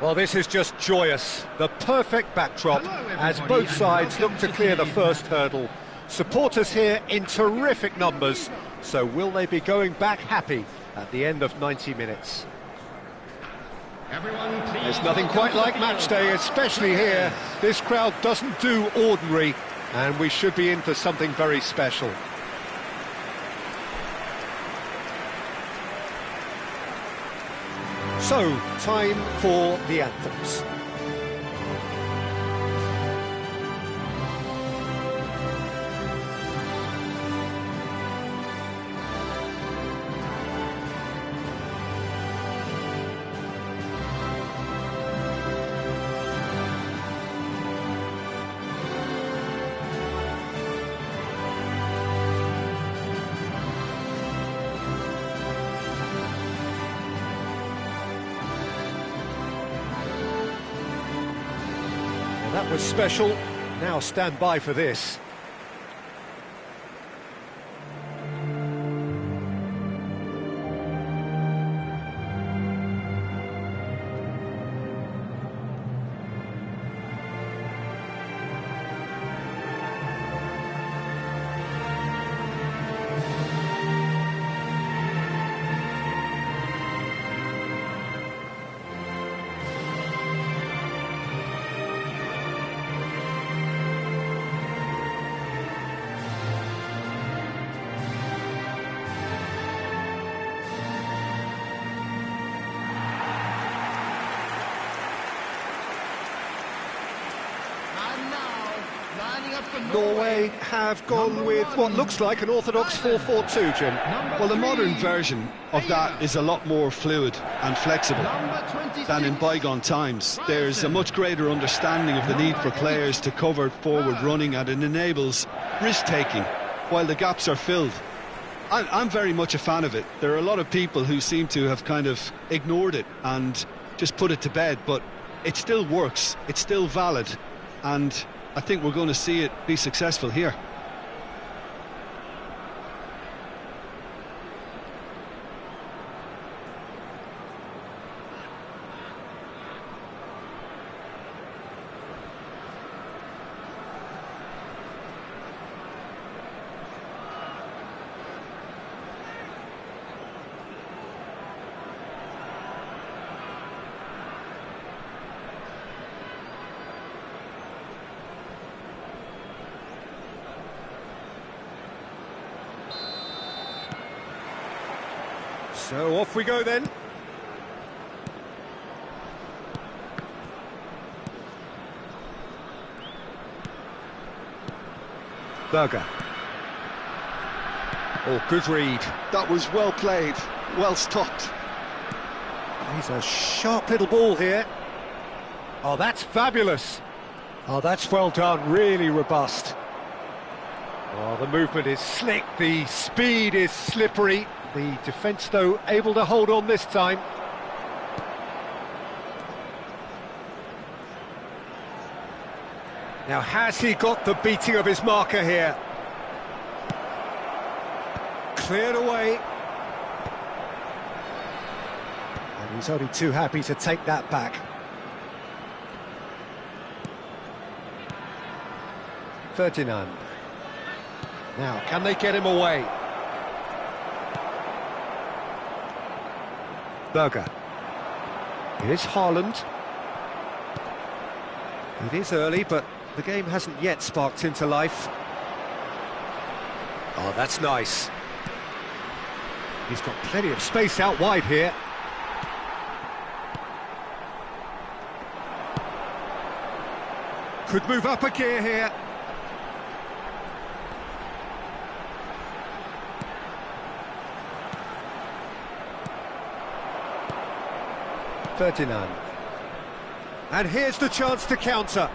Well, this is just joyous. The perfect backdrop as both sides look to clear the first hurdle. Supporters here in terrific numbers. So will they be going back happy at the end of 90 minutes? There's nothing quite like match day, especially here. This crowd doesn't do ordinary, and we should be in for something very special. So, time for the anthems. That was special. Now stand by for this. Norway have gone with what looks like an orthodox 4-4-2, Jim. Well, the modern version of that is a lot more fluid and flexible than in bygone times. There's a much greater understanding of the need for players to cover forward running, and it enables risk-taking while the gaps are filled. I'm very much a fan of it. There are a lot of people who seem to have kind of ignored it and just put it to bed, but it still works, it's still valid, and I think we're going to see it be successful here. So off we go then. Berger. Oh, good read. That was well played, well stopped. He's a sharp little ball here. Oh, that's fabulous. Oh, that's well done, really robust. Oh, the movement is slick, the speed is slippery. The defence, though, able to hold on this time. Now, has he got the beating of his marker here? Cleared away. And he's only too happy to take that back. Ferdinand. Now, can they get him away? Berger. Here's Haaland. It is early, but the game hasn't yet sparked into life. Oh, that's nice. He's got plenty of space out wide here. Could move up a gear here. Ferdinand. And here's the chance to counter.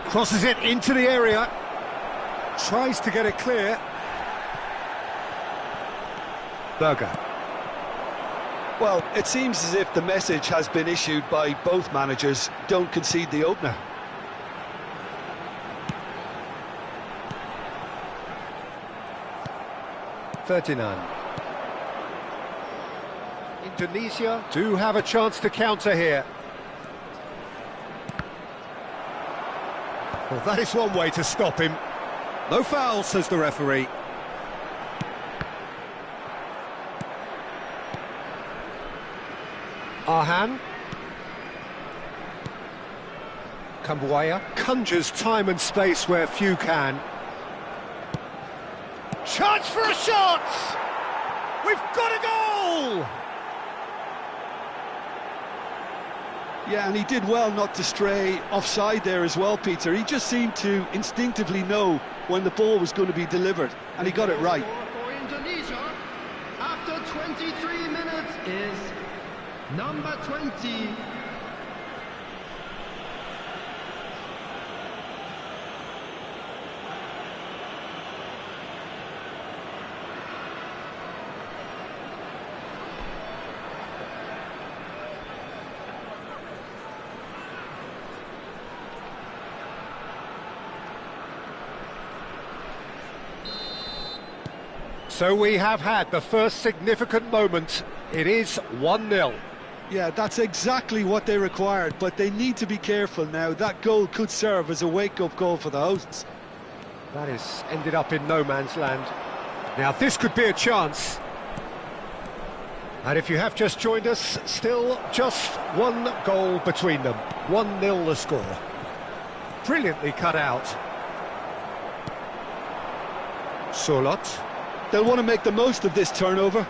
Crosses it into the area. Tries to get it clear. Berger. Well, it seems as if the message has been issued by both managers: don't concede the opener. Ferdinand. Indonesia do have a chance to counter here. Well, that is one way to stop him. No foul, says the referee. Arhan. Kambuaya conjures time and space where few can. Chance for a shot! We've got a goal! Yeah, and he did well not to stray offside there as well, Peter. He just seemed to instinctively know when the ball was going to be delivered, and he got it right. For Indonesia, after 23 minutes, is number 20. So we have had the first significant moment. It is 1-0. Yeah, that's exactly what they required, but they need to be careful now. That goal could serve as a wake-up call for the hosts. That is ended up in no man's land. Now this could be a chance. And if you have just joined us, still just one goal between them. 1-0 the score. Brilliantly cut out. Solot. They'll want to make the most of this turnover.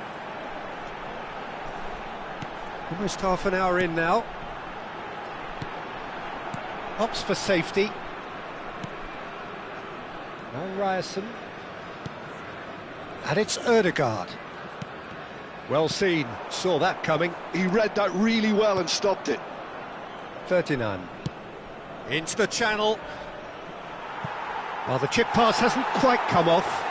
Almost half an hour in now. Opts for safety. Now Ryerson. And it's Ødegaard. Well seen, saw that coming. He read that really well and stopped it. Ferdinand. Into the channel. Well, the chip pass hasn't quite come off.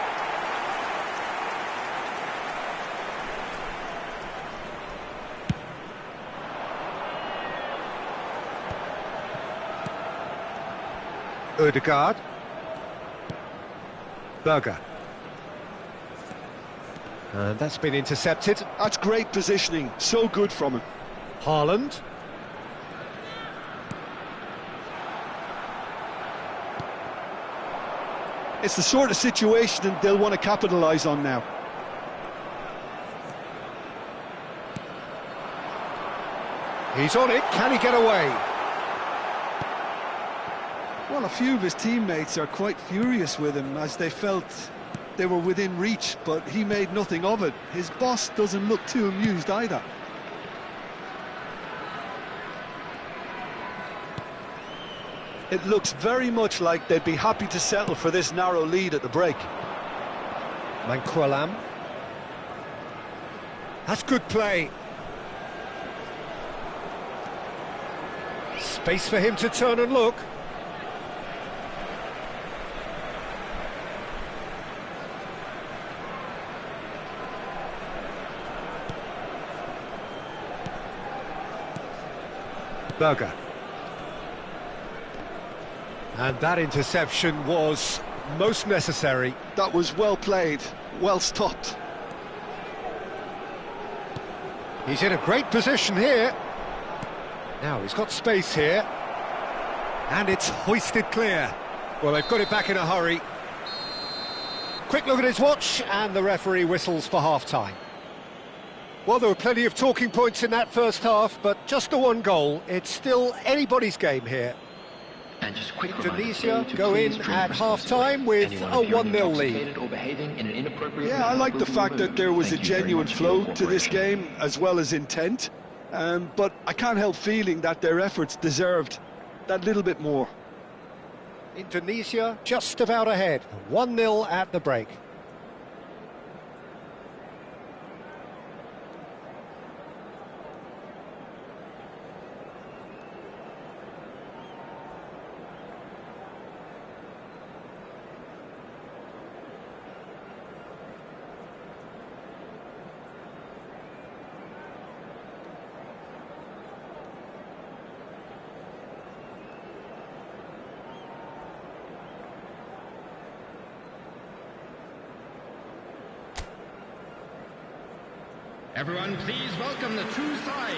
Ødegaard. Berger. And that's been intercepted. That's great positioning, so good from him. Haaland. It's the sort of situation they'll want to capitalise on now. He's on it, can he get away? Well, a few of his teammates are quite furious with him as they felt they were within reach, but he made nothing of it. His boss doesn't look too amused either. It looks very much like they'd be happy to settle for this narrow lead at the break. Manquillam. That's good play. Space for him to turn and look. Berger. And that interception was most necessary. That was well played, well stopped. He's in a great position here. Now he's got space here. And it's hoisted clear. Well, they've got it back in a hurry. Quick look at his watch, and the referee whistles for half-time. Well, there were plenty of talking points in that first half, but just the one goal. It's still anybody's game here. And just quick Indonesia go in at half-time with a 1-0 lead. Yeah, I like the fact that there was a genuine flow to this game, as well as intent. But I can't help feeling that their efforts deserved that little bit more. Indonesia just about ahead, 1-0 at the break. Everyone, please welcome the two sides.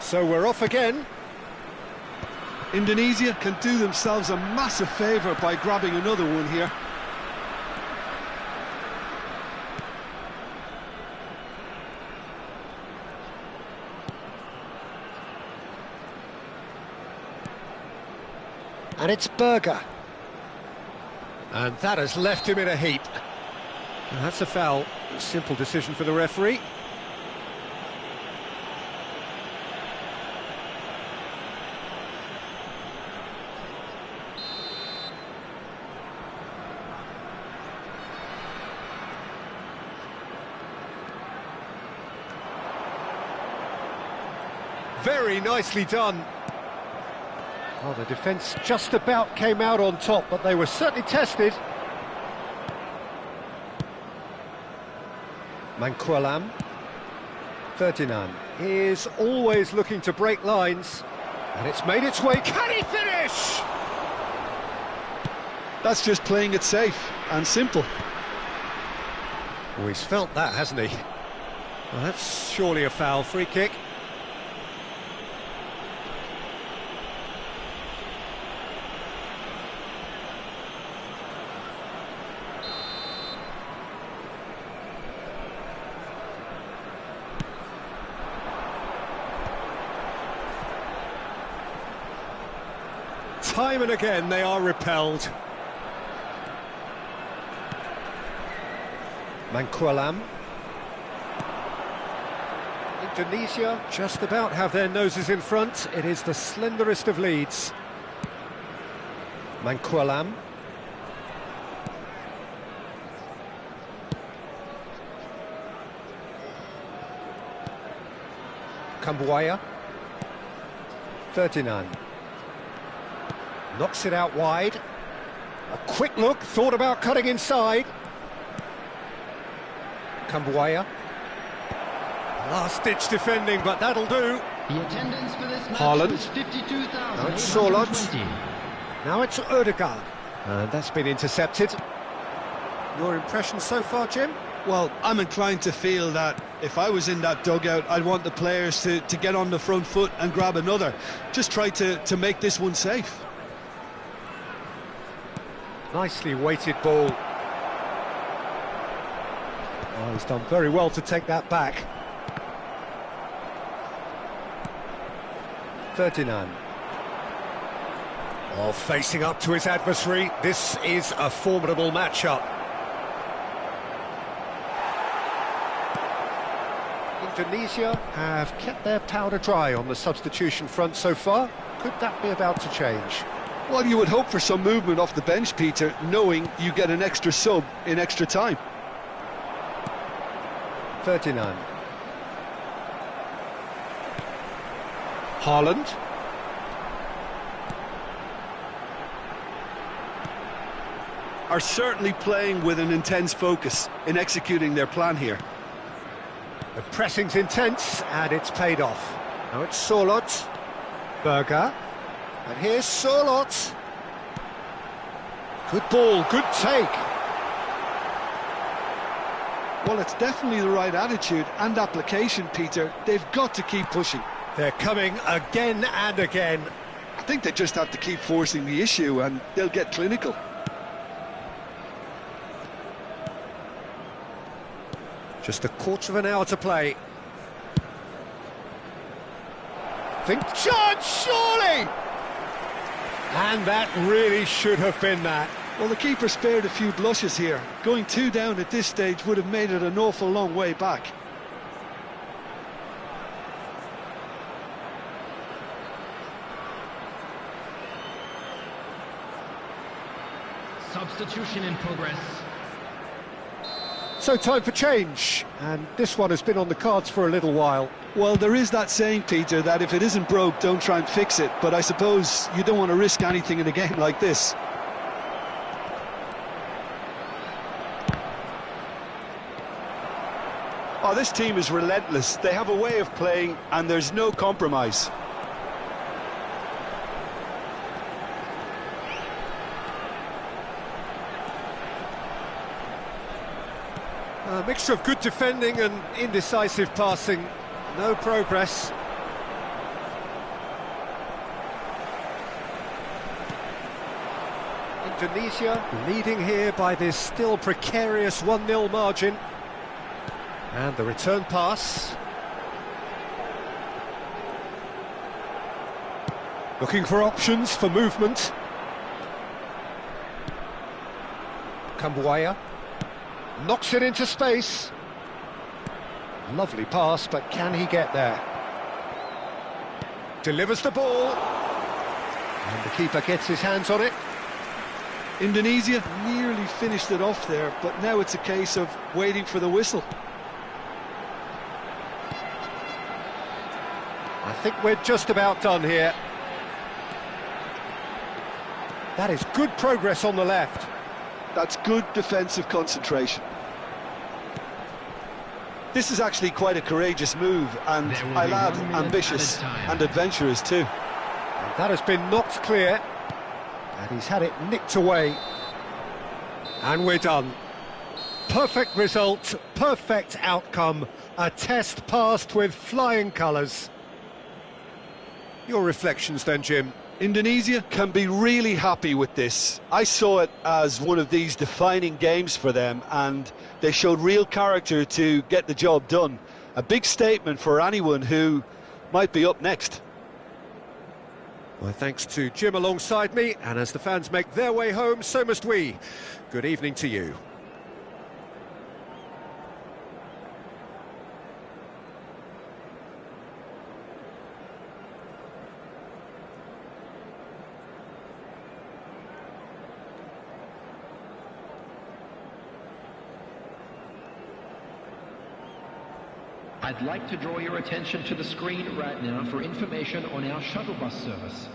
So we're off again. Indonesia can do themselves a massive favour by grabbing another one here. And it's Berger. And that has left him in a heap. And that's a foul. A simple decision for the referee. Very nicely done. Well, the defence just about came out on top, but they were certainly tested. Manquillam. Ferdinand is always looking to break lines. And it's made its way. Can he finish? That's just playing it safe and simple. Oh, he's felt that, hasn't he? Well, that's surely a foul. Free kick. Time and again they are repelled. Manquillam. Indonesia just about have their noses in front. It is the slenderest of leads. Manquillam. Kambuaya. Ferdinand. Knocks it out wide. A quick look, thought about cutting inside. Kambuaya. Last-ditch defending, but that'll do. The attendance for this match Haaland. was 52,000. Now it's Sorloth. Now it's Odegaard. And that's been intercepted. Your impression so far, Jim? Well, I'm inclined to feel that if I was in that dugout, I'd want the players to get on the front foot and grab another. Just try to make this one safe. Nicely weighted ball. Oh, he's done very well to take that back. Ferdinand. Oh, facing up to his adversary. This is a formidable matchup. Indonesia have kept their powder dry on the substitution front so far. Could that be about to change? Well, you would hope for some movement off the bench, Peter, knowing you get an extra sub in extra time. Ferdinand. Haaland. Are certainly playing with an intense focus in executing their plan here. The pressing's intense, and it's paid off. Now it's Sorloth. Berger. And here's Sorloth. Good ball, good take. Well, it's definitely the right attitude and application, Peter. They've got to keep pushing. They're coming again and again. I think they just have to keep forcing the issue and they'll get clinical. Just a quarter of an hour to play. Think charge, surely! And that really should have been that. Well, the keeper spared a few blushes here. Going 2 down at this stage would have made it an awful long way back. Substitution in progress. So time for change, and this one has been on the cards for a little while. Well, there is that saying, Peter, that if it isn't broke, don't try and fix it. But I suppose you don't want to risk anything in a game like this. Oh, this team is relentless. They have a way of playing and there's no compromise. A mixture of good defending and indecisive passing. No progress. Indonesia leading here by this still precarious 1-0 margin. And the return pass. Looking for options for movement. Kambuaya knocks it into space. Lovely pass, but can he get there? Delivers the ball. And the keeper gets his hands on it. Indonesia nearly finished it off there, but now it's a case of waiting for the whistle. I think we're just about done here. That is good progress on the left. That's good defensive concentration. This is actually quite a courageous move, and I'll add ambitious and adventurous too. And that has been knocked clear, and he's had it nicked away. And we're done. Perfect result, perfect outcome, a test passed with flying colours. Your reflections then, Jim? Indonesia can be really happy with this. I saw it as one of these defining games for them, and they showed real character to get the job done. A big statement for anyone who might be up next. Well, thanks to Jim alongside me, and as the fans make their way home, so must we. Good evening to you. I'd like to draw your attention to the screen right now for information on our shuttle bus service.